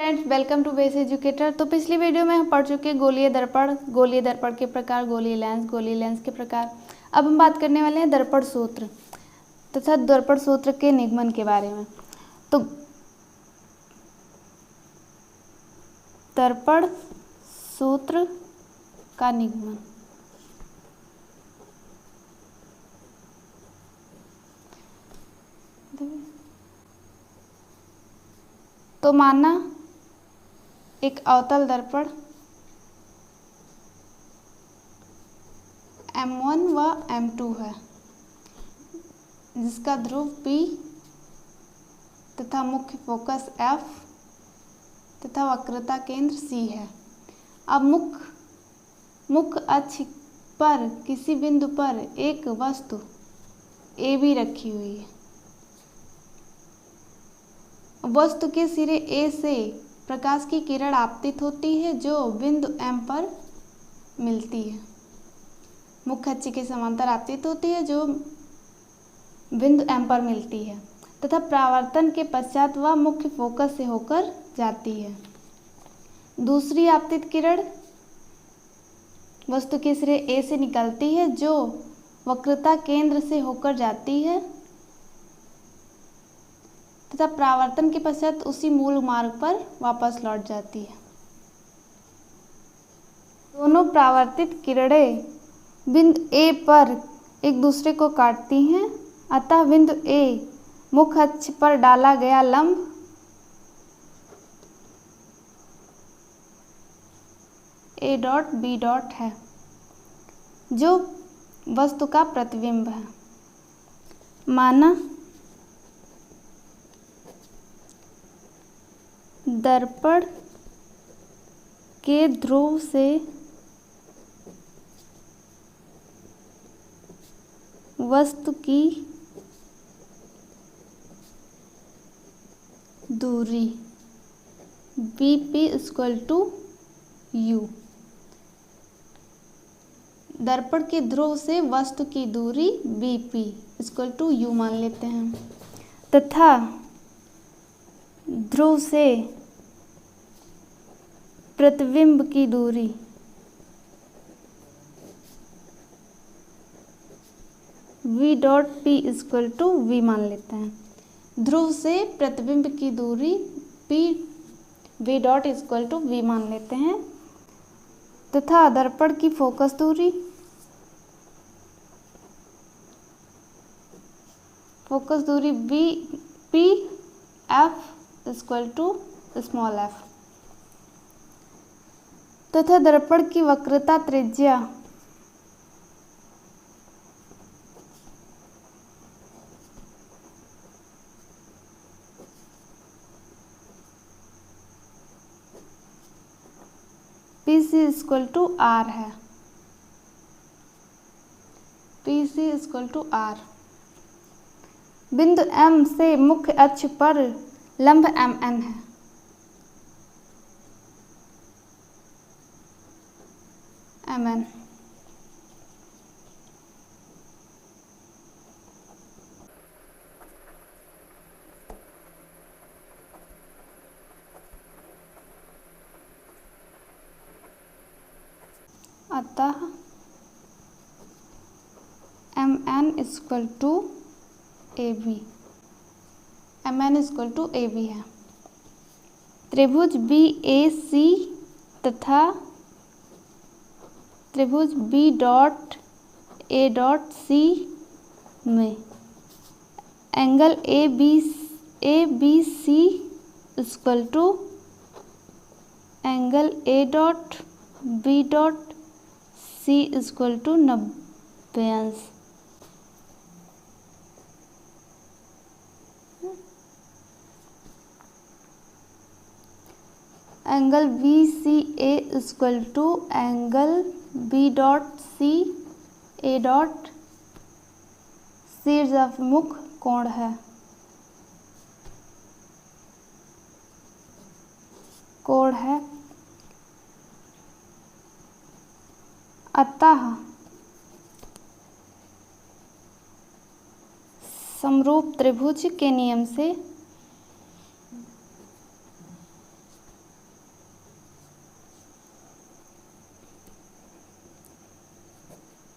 Friends, welcome to base educator. तो पिछली video में हम पढ़ चुके गोलीय दर्पण के प्रकार, गोलीय लेंस के प्रकार। अब हम बात करने वाले हैं दर्पण सूत्र तथा दर्पण सूत्र के निगमन के बारे में। तो दर्पण सूत्र का निगमन, तो माना एक अवतल दर्पण M1 व M2 है, जिसका ध्रुव P तथा मुख्य फोकस F तथा वक्रता केंद्र C है। अब मुख्य अक्ष पर किसी बिंदु पर एक वस्तु AB रखी हुई है। वस्तु के सिरे A से प्रकाश की किरण आपतित होती है जो बिंदु M पर मिलती है। मुख्य अक्ष के समांतर आपतित होती है जो बिंदु M पर मिलती है तथा परावर्तन के पश्चात वह मुख्य फोकस से होकर जाती है। दूसरी आपतित किरण वस्तु के सिरे A से निकलती है जो वक्रता केंद्र से होकर जाती है तथा परावर्तन के पश्चात उसी मूल मार्ग पर वापस लौट जाती है। दोनों परावर्तित किरणें बिंदु A पर एक दूसरे को काटती हैं, अतः बिंदु A मुख्य अक्ष पर डाला गया लंब A डॉट B डॉट है, जो वस्तु का प्रतिबिंब है। माना दर्पण के ध्रुव से वस्तु की दूरी BP = U। दर्पण के ध्रुव से वस्तु की दूरी BP = U मान लेते हैं तथा ध्रुव से प्रतिबिंब की दूरी V डॉट P = V मान लेते हैं। ध्रुव से प्रतिबिंब की दूरी V डॉट = V मान लेते हैं तथा दर्पण की फोकस दूरी P F = f तथा दर्पण की वक्रता त्रिज्या PC = R है। PC = R। बिंदु M से मुख्य अक्ष पर लंब MN है। MN अतः MN = AB। MN = AB है। त्रिभुज BAC तथा त्रिभुज B dot A dot C में angle ABC = angle A dot B dot C = 90 अंश। Angle BCA = angle B dot C A dot शीर्षाभिमुख कोण है। अतः समरूप त्रिभुज के नियम से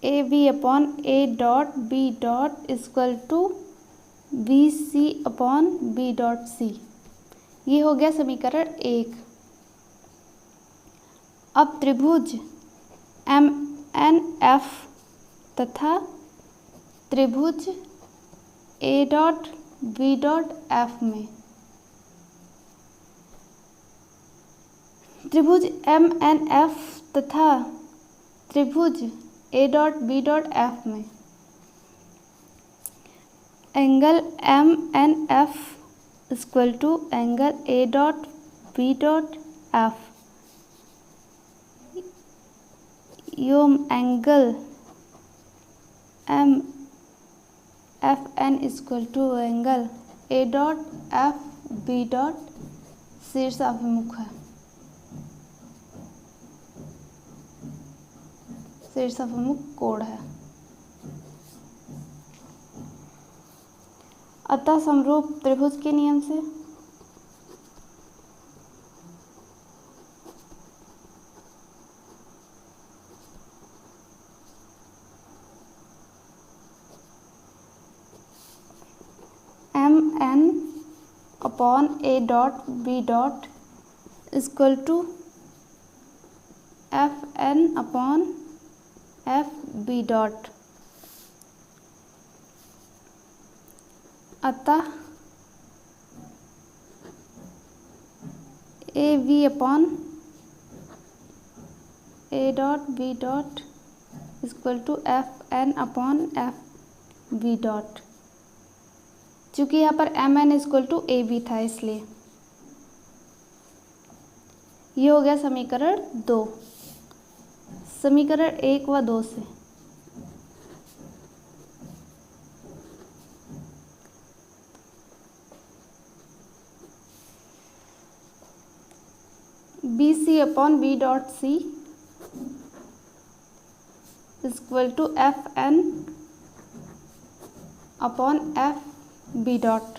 A B upon A dot B dot equal to B C upon B dot C. ये हो गया समीकरण 1। अब त्रिभुज एम एन एफ तथा त्रिभुज A dot B dot F में त्रिभुज एम एन एफ तथा त्रिभुज A dot B dot F में angle M N F equal to angle A dot B dot F. यो angle M F N equal to angle A dot F B dot शीर्ष अभिमुख है। शीर्ष अभिमुख कोण है। अतः समरूप त्रिभुज के नियम से M N upon A dot B dot equal to F N upon F B dot. अतः A B upon A dot B dot equal to F N upon F B dot. चूँकि यहाँ पर M N equal to A B था इसलिए ये हो गया समीकरण 2। समीकरण 1 व 2 से B C upon B dot C equal to F N upon F B dot.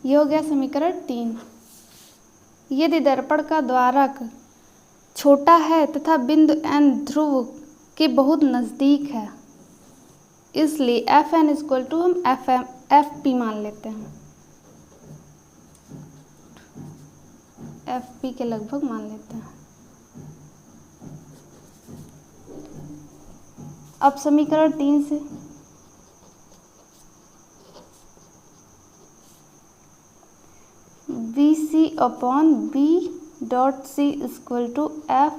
ये हो गया समीकरण 3। यदि दर्पण का द्वारक छोटा है तथा बिंदु एन ध्रुव के बहुत नज़दीक है, इसलिए एफ एन इक्वल टू हम एफ पी मान लेते हैं। एफ पी के लगभग मान लेते हैं। अब समीकरण 3 से B C upon B dot C equal to F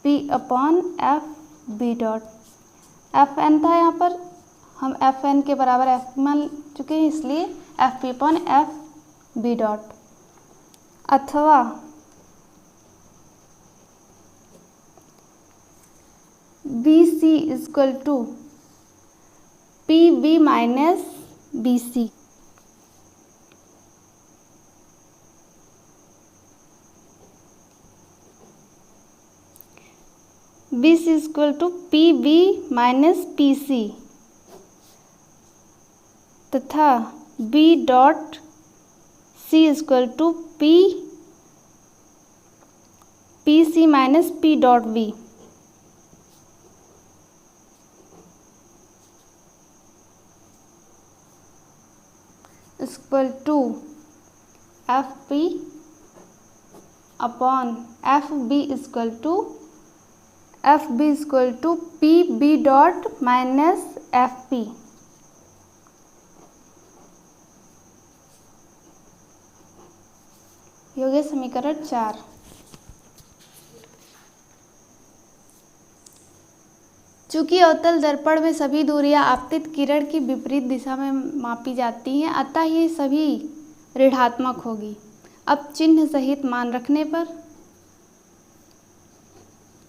P upon F B dot. F N था यहाँ पर, हम एफ एन के बराबर एफ पी मान चुके हैं, इसलिए F P upon F B dot. अथवा B C equal to P B minus B C. B C equal to P B minus P C तथा B dot C equal to P C minus P dot B. Equal to F P upon F B equal to F B equal to P B dot minus F P. ये हो गया समीकरण 4। चूँकि अवतल दर्पण में सभी दूरियां आपतित किरण की विपरीत दिशा में मापी जाती हैं, अतः ये सभी ऋणात्मक होगी। अब चिन्ह सहित मान रखने पर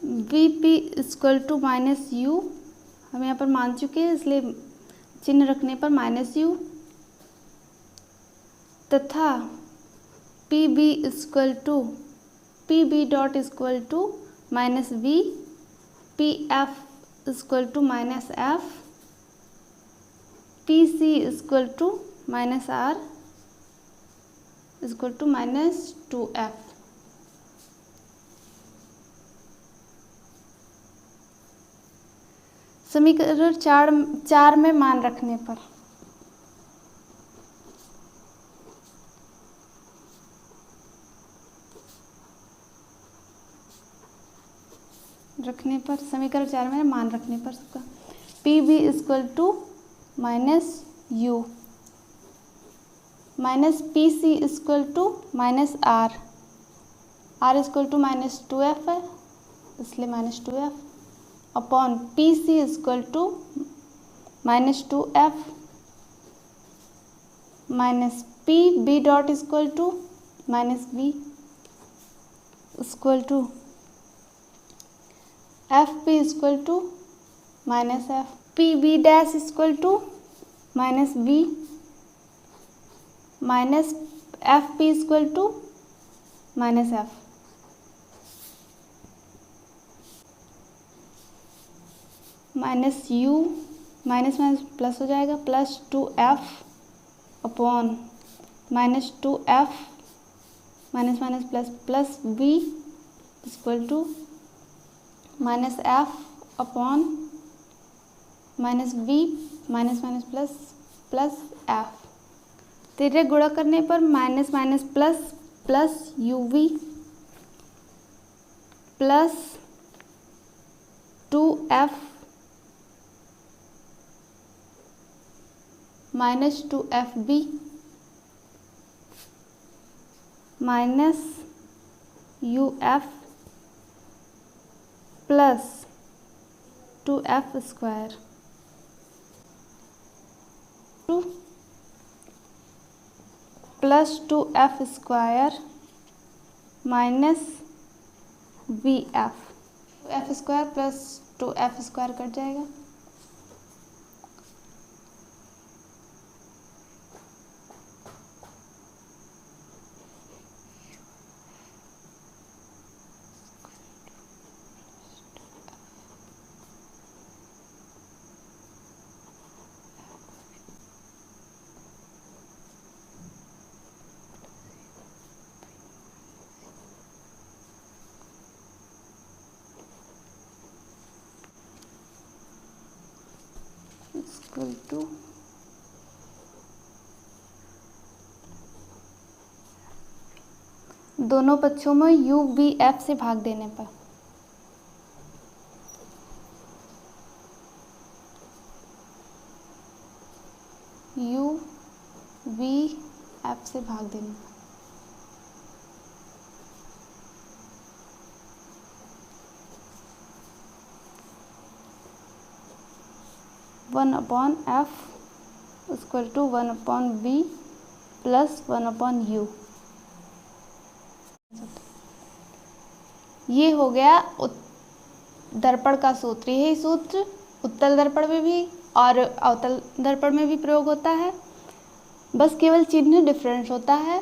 V P equal to minus U, हम यहाँ पर मान चुके हैं इसलिए चिन्ह रखने पर माइनस यू, तथा P B equal to P B dot equal to minus V, P F equal to minus F, P C equal to minus R equal to minus 2f। समीकरण 4 में मान रखने पर समीकरण 4 में मान रखने पर सबका P B equal to minus U minus P C equal to minus R equal to -2f है इसलिए -2f upon P C equal to -2f minus P B dot equal to minus B equal to F P equal to minus F P B dash equal to minus B minus F P equal to minus F minus U minus minus plus हो जाएगा +2f upon -2f minus minus plus B equal to -f upon -b minus minus plus f। तेरे गुणा करने पर minus minus plus uv plus 2f minus 2fb minus uf plus 2f square plus 2f square minus f square plus 2f square cut जाएगा equal to दोनों पक्षों में u v f से भाग देने पर u v f से भाग देने पर 1/f equal to 1/b plus 1/u। ये हो गया दर्पण का सूत्र। यही सूत्र उत्तल दर्पण में भी और अवतल दर्पण में भी प्रयोग होता है, बस केवल चिन्ह डिफरेंस होता है।